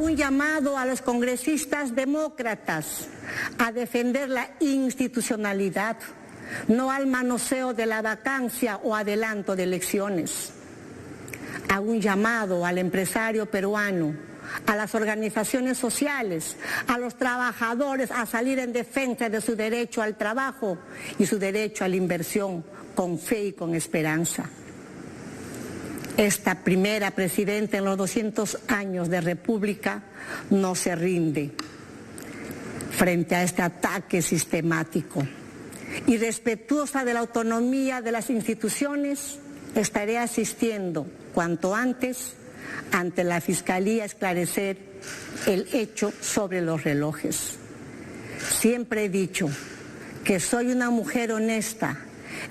Hago un llamado a los congresistas demócratas a defender la institucionalidad, no al manoseo de la vacancia o adelanto de elecciones. Hago un llamado al empresario peruano, a las organizaciones sociales, a los trabajadores a salir en defensa de su derecho al trabajo y su derecho a la inversión con fe y con esperanza. Esta primera presidenta en los 200 años de República no se rinde frente a este ataque sistemático. Y respetuosa de la autonomía de las instituciones, estaré asistiendo cuanto antes ante la Fiscalía a esclarecer el hecho sobre los relojes. Siempre he dicho que soy una mujer honesta.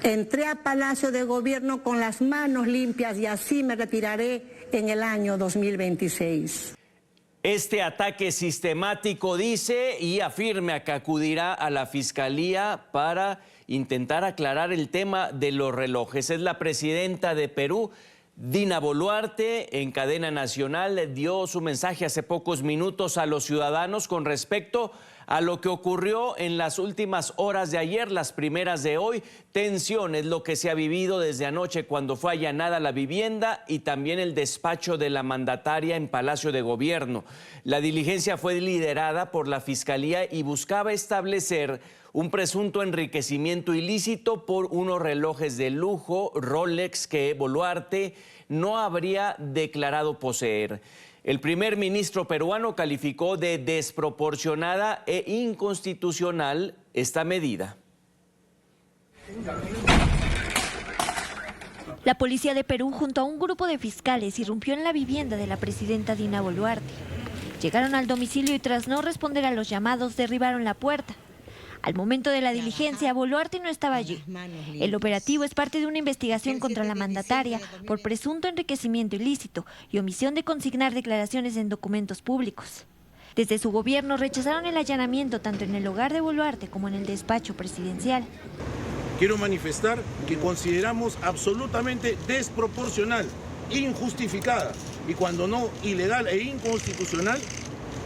Entré a Palacio de Gobierno con las manos limpias y así me retiraré en el año 2026. Este ataque sistemático, dice, y afirma que acudirá a la Fiscalía para intentar aclarar el tema de los relojes. Es la presidenta de Perú, Dina Boluarte, en cadena nacional, dio su mensaje hace pocos minutos a los ciudadanos con respecto a lo que ocurrió en las últimas horas de ayer, las primeras de hoy. Tensión es lo que se ha vivido desde anoche cuando fue allanada la vivienda y también el despacho de la mandataria en Palacio de Gobierno. La diligencia fue liderada por la Fiscalía y buscaba establecer un presunto enriquecimiento ilícito por unos relojes de lujo Rolex que Boluarte no habría declarado poseer. El primer ministro peruano calificó de desproporcionada e inconstitucional esta medida. La policía de Perú junto a un grupo de fiscales irrumpió en la vivienda de la presidenta Dina Boluarte. Llegaron al domicilio y tras no responder a los llamados derribaron la puerta. Al momento de la diligencia, Boluarte no estaba allí. El operativo es parte de una investigación contra la mandataria por presunto enriquecimiento ilícito y omisión de consignar declaraciones en documentos públicos. Desde su gobierno rechazaron el allanamiento tanto en el hogar de Boluarte como en el despacho presidencial. Quiero manifestar que consideramos absolutamente desproporcional, injustificada y cuando no ilegal e inconstitucional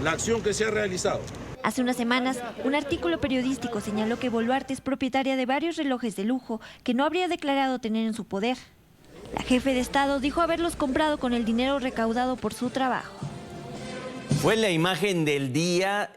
la acción que se ha realizado. Hace unas semanas, un artículo periodístico señaló que Boluarte es propietaria de varios relojes de lujo que no habría declarado tener en su poder. La jefe de Estado dijo haberlos comprado con el dinero recaudado por su trabajo. Fue la imagen del día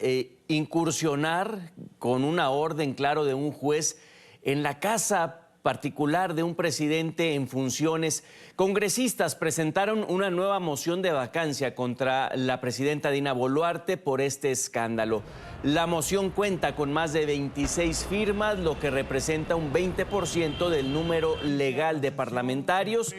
incursionar con una orden, claro, de un juez en la casa particular de un presidente en funciones. Congresistas presentaron una nueva moción de vacancia contra la presidenta Dina Boluarte por este escándalo. La moción cuenta con más de 26 firmas, lo que representa un 20% del número legal de parlamentarios,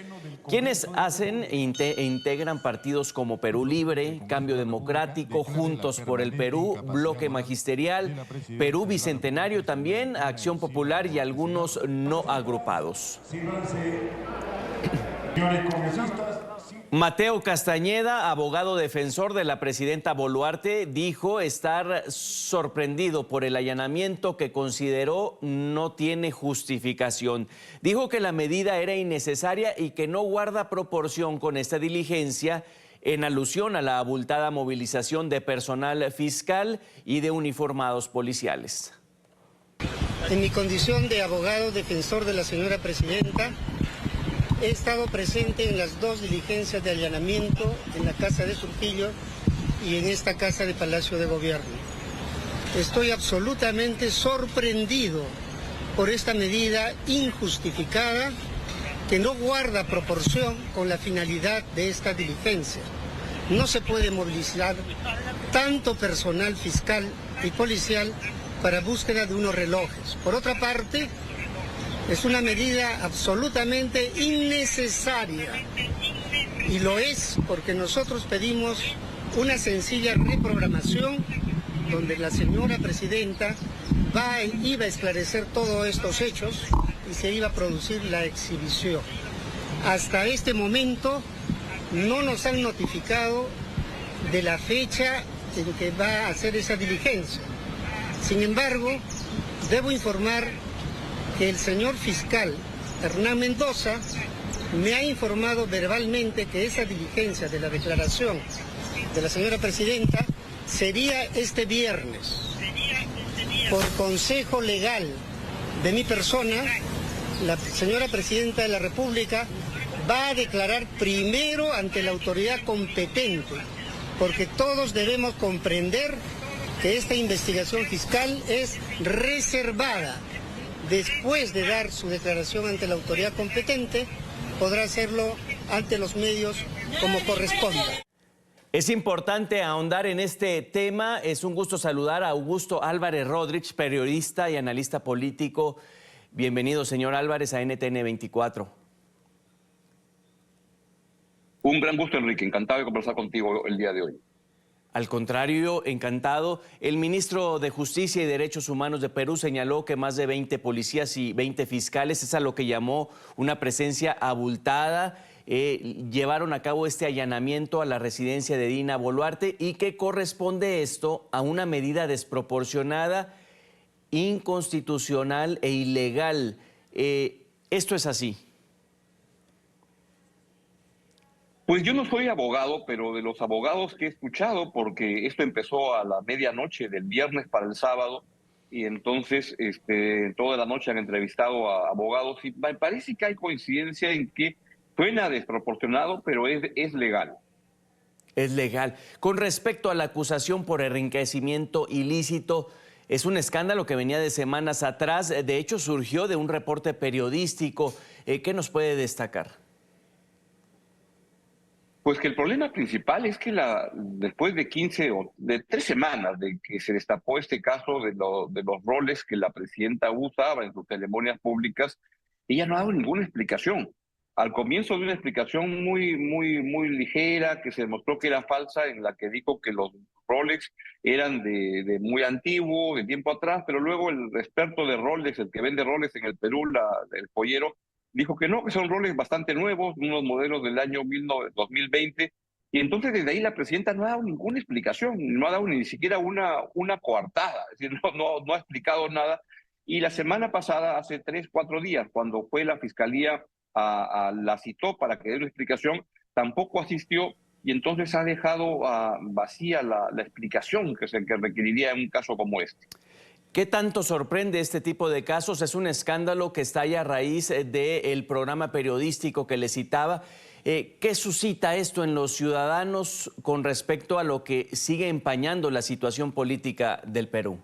quienes hacen e integran partidos como Perú Libre, Cambio Democrático, Juntos por el Perú, Bloque Magisterial, Perú Bicentenario también, Acción Popular y algunos no agrupados. Mateo Castañeda, abogado defensor de la presidenta Boluarte, dijo estar sorprendido por el allanamiento que consideró no tiene justificación. Dijo que la medida era innecesaria y que no guarda proporción con esta diligencia en alusión a la abultada movilización de personal fiscal y de uniformados policiales. En mi condición de abogado defensor de la señora presidenta, he estado presente en las dos diligencias de allanamiento en la Casa de Surquillo y en esta Casa de Palacio de Gobierno. Estoy absolutamente sorprendido por esta medida injustificada que no guarda proporción con la finalidad de esta diligencia. No se puede movilizar tanto personal fiscal y policial para búsqueda de unos relojes. Por otra parte, es una medida absolutamente innecesaria y lo es porque nosotros pedimos una sencilla reprogramación donde la señora presidenta iba a esclarecer todos estos hechos y se iba a producir la exhibición. Hasta este momento no nos han notificado de la fecha en que va a hacer esa diligencia. Sin embargo, debo informar que el señor fiscal Hernán Mendoza me ha informado verbalmente que esa diligencia de la declaración de la señora presidenta sería este viernes. Por consejo legal de mi persona, la señora presidenta de la República va a declarar primero ante la autoridad competente, porque todos debemos comprender que esta investigación fiscal es reservada. Después de dar su declaración ante la autoridad competente, podrá hacerlo ante los medios como corresponda. Es importante ahondar en este tema. Es un gusto saludar a Augusto Álvarez Rodríguez, periodista y analista político. Bienvenido, señor Álvarez, a NTN 24. Un gran gusto, Enrique. Encantado de conversar contigo el día de hoy. Al contrario, encantado. El ministro de Justicia y Derechos Humanos de Perú señaló que más de 20 policías y 20 fiscales, es a lo que llamó una presencia abultada, llevaron a cabo este allanamiento a la residencia de Dina Boluarte y que corresponde esto a una medida desproporcionada, inconstitucional e ilegal. ¿Esto es así? Pues yo no soy abogado, pero de los abogados que he escuchado, porque esto empezó a la medianoche del viernes para el sábado, y entonces toda la noche han entrevistado a abogados, y me parece que hay coincidencia en que suena desproporcionado, pero es legal. Es legal. Con respecto a la acusación por enriquecimiento ilícito, es un escándalo que venía de semanas atrás, de hecho surgió de un reporte periodístico. ¿Qué nos puede destacar? Pues que el problema principal es que después de 15 o de 3 semanas de que se destapó este caso de los roles que la presidenta usaba en sus ceremonias públicas, ella no ha dado ninguna explicación. Al comienzo de una explicación muy ligera, que se demostró que era falsa, en la que dijo que los Rolex eran de muy antiguo, de tiempo atrás, pero luego el experto de Rolex, el que vende Rolex en el Perú, el joyero, dijo que no, que son Rolex bastante nuevos, unos modelos del año 2020, y entonces desde ahí la presidenta no ha dado ninguna explicación, no ha dado ni siquiera una coartada, es decir, no ha explicado nada. Y la semana pasada, hace 3, 4 días, cuando fue la fiscalía la citó para que dé una explicación, tampoco asistió, y entonces ha dejado vacía la explicación que requeriría en un caso como este. ¿Qué tanto sorprende este tipo de casos? Es un escándalo que está ahí a raíz del programa periodístico que le citaba. ¿Qué suscita esto en los ciudadanos con respecto a lo que sigue empañando la situación política del Perú?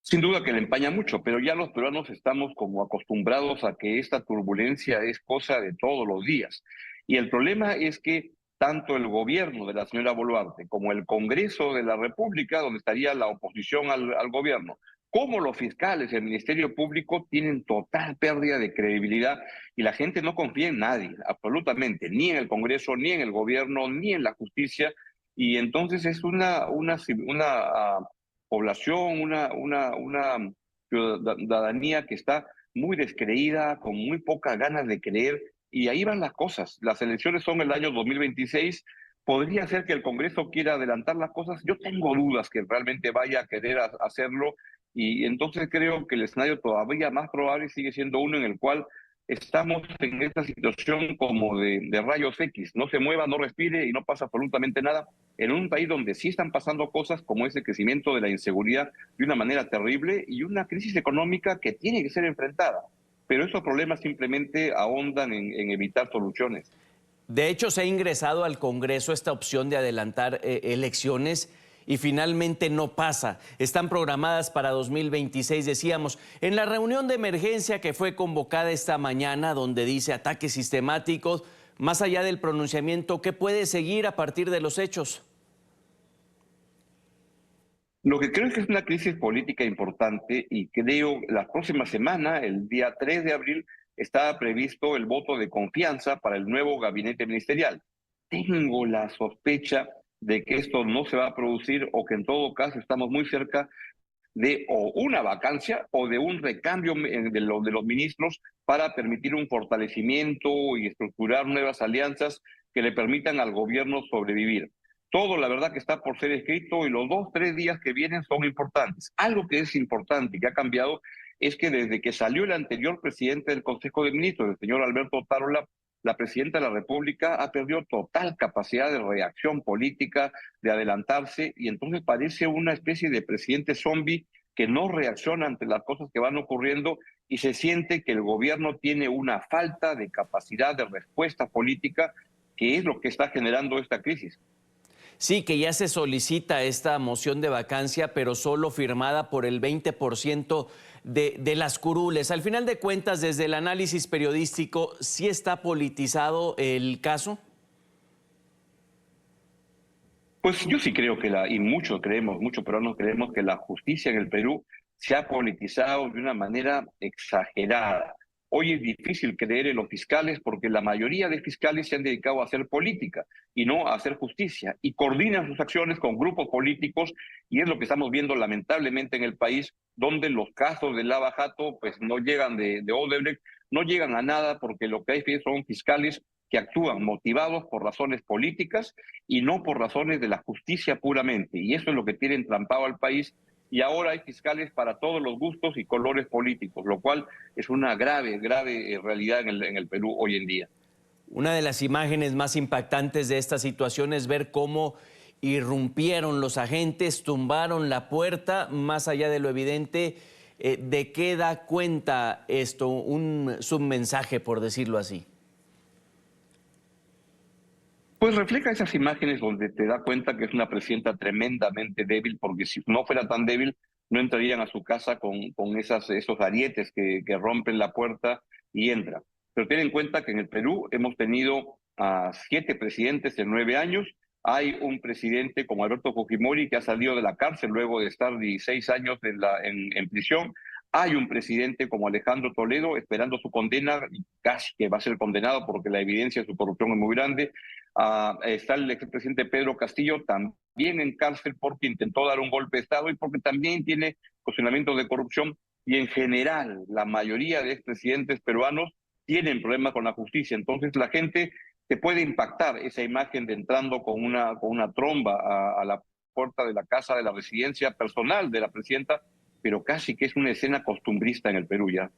Sin duda que le empaña mucho, pero ya los peruanos estamos como acostumbrados a que esta turbulencia es cosa de todos los días. Y el problema es que tanto el gobierno de la señora Boluarte como el Congreso de la República, donde estaría la oposición al gobierno, como los fiscales, el Ministerio Público, tienen total pérdida de credibilidad y la gente no confía en nadie, absolutamente, ni en el Congreso, ni en el gobierno, ni en la justicia. Y entonces es una población, una ciudadanía que está muy descreída, con muy pocas ganas de creer. Y ahí van las cosas. Las elecciones son el año 2026. Podría ser que el Congreso quiera adelantar las cosas. Yo tengo dudas que realmente vaya a querer hacerlo. Y entonces creo que el escenario todavía más probable sigue siendo uno en el cual estamos en esta situación como de rayos X. No se mueva, no respire y no pasa absolutamente nada. En un país donde sí están pasando cosas como ese crecimiento de la inseguridad de una manera terrible y una crisis económica que tiene que ser enfrentada. Pero esos problemas simplemente ahondan en evitar soluciones. De hecho, se ha ingresado al Congreso esta opción de adelantar elecciones y finalmente no pasa. Están programadas para 2026, decíamos. En la reunión de emergencia que fue convocada esta mañana, donde dice ataques sistemáticos, más allá del pronunciamiento, ¿qué puede seguir a partir de los hechos? Lo que creo es que es una crisis política importante y creo la próxima semana, el día 3 de abril, está previsto el voto de confianza para el nuevo gabinete ministerial. Tengo la sospecha de que esto no se va a producir o que en todo caso estamos muy cerca de o una vacancia o de un recambio de los ministros para permitir un fortalecimiento y estructurar nuevas alianzas que le permitan al gobierno sobrevivir. Todo, la verdad, que está por ser escrito y los 2, 3 días que vienen son importantes. Algo que es importante y que ha cambiado es que desde que salió el anterior presidente del Consejo de Ministros, el señor Alberto Otárola, la presidenta de la República ha perdido total capacidad de reacción política, de adelantarse, y entonces parece una especie de presidente zombie que no reacciona ante las cosas que van ocurriendo y se siente que el gobierno tiene una falta de capacidad de respuesta política, que es lo que está generando esta crisis. Sí, que ya se solicita esta moción de vacancia, pero solo firmada por el 20% de las curules. Al final de cuentas, desde el análisis periodístico, ¿sí está politizado el caso? Pues yo sí creo que muchos peruanos creemos que la justicia en el Perú se ha politizado de una manera exagerada. Hoy es difícil creer en los fiscales porque la mayoría de fiscales se han dedicado a hacer política y no a hacer justicia, y coordinan sus acciones con grupos políticos, y es lo que estamos viendo lamentablemente en el país, donde los casos de Lava Jato pues no llegan de Odebrecht, no llegan a nada porque lo que hay son fiscales que actúan motivados por razones políticas y no por razones de la justicia puramente. Y eso es lo que tiene entrampado al país. Y ahora hay fiscales para todos los gustos y colores políticos, lo cual es una grave realidad en el Perú hoy en día. Una de las imágenes más impactantes de esta situación es ver cómo irrumpieron los agentes, tumbaron la puerta, más allá de lo evidente. ¿De qué da cuenta esto? Un submensaje, por decirlo así. Pues refleja esas imágenes donde te da cuenta que es una presidenta tremendamente débil, porque si no fuera tan débil, no entrarían a su casa con esos arietes que rompen la puerta y entran. Pero ten en cuenta que en el Perú hemos tenido a 7 presidentes en 9 años. Hay un presidente como Alberto Fujimori que ha salido de la cárcel luego de estar 16 años en prisión. Hay un presidente como Alejandro Toledo esperando su condena, y casi que va a ser condenado porque la evidencia de su corrupción es muy grande. Está el expresidente Pedro Castillo también en cárcel porque intentó dar un golpe de Estado y porque también tiene cuestionamientos de corrupción. Y en general, la mayoría de expresidentes peruanos tienen problemas con la justicia. Entonces la gente te puede impactar esa imagen de entrando con una tromba a la puerta de la casa, de la residencia personal de la presidenta, pero casi que es una escena costumbrista en el Perú ya.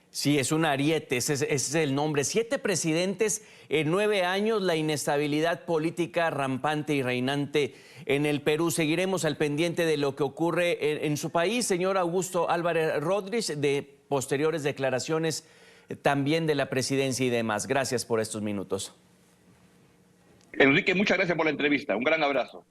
Sí, es un ariete, ese es el nombre. 7 presidentes en 9 años, la inestabilidad política rampante y reinante en el Perú. Seguiremos al pendiente de lo que ocurre en su país. Señor Augusto Álvarez Rodríguez, de posteriores declaraciones también de la presidencia y demás. Gracias por estos minutos. Enrique, muchas gracias por la entrevista. Un gran abrazo.